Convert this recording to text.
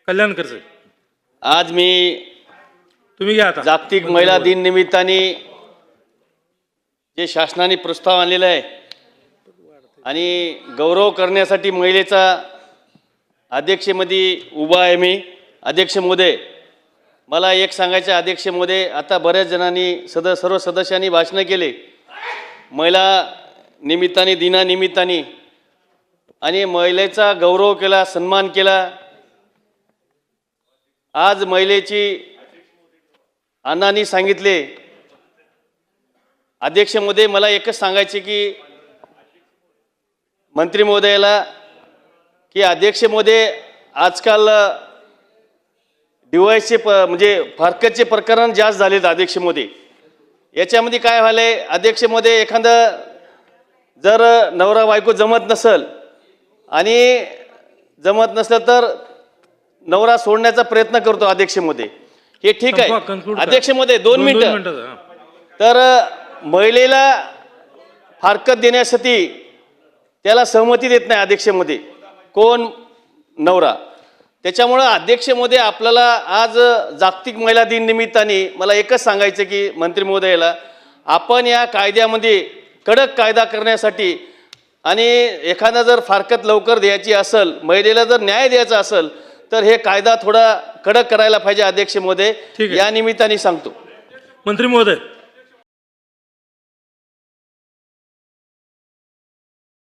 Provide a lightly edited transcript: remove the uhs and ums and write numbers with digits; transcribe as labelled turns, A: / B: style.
A: कल्याणकर साहेब,
B: आज मी
A: तुम्ही घ्या आता.
B: जागतिक महिला दिन निमित्ताने जे शासनाने प्रस्ताव आणलेला आहे आणि गौरव करण्यासाठी महिलेचा अध्यक्षमध्ये उभा आहे मी. अध्यक्ष महोदय, मला एक सांगायचं आहे अध्यक्ष महोदय, आता बऱ्याच जणांनी सर्व सदस्यांनी भाषणं केले महिला निमित्ताने दिनानिमित्ताने आणि महिलेचा गौरव केला, सन्मान केला. आज महिलेची अण्णांनी सांगितले. अध्यक्ष महोदय, मला एकच सांगायचे की मंत्री महोदयाला की अध्यक्ष महोदय, आजकाल डिवाइसचे म्हणजे फारकतचे प्रकरण जास्त झालेत अध्यक्ष महोदय. याच्यामध्ये काय व्हायलंय अध्यक्ष महोदय, एखादं जर नवरा बायको जमत नसल आणि जमत नसलं तर नवरा सोडण्याचा प्रयत्न करतो अध्यक्ष महोदय. हे ठीक आहे अध्यक्ष महोदय, 2 मिनिटं. तर महिलेला फारकत देण्यासाठी त्याला सहमती देत नाही अध्यक्ष महोदय, कोण? नवरा. त्याच्यामुळं अध्यक्ष महोदय, आपल्याला आज जागतिक महिला दिन निमित्ताने मला एकच सांगायचं की मंत्री महोदयाला, आपण या कायद्यामध्ये कडक कायदा करण्यासाठी आणि एखादा जर फारकत लवकर द्यायची असेल, महिलेला जर न्याय द्यायचा असेल तर हे कायदा थोडा कडक करायला पाहिजे अध्यक्ष महोदय. या निमित्ताने सांगतो.
A: मंत्री महोदय.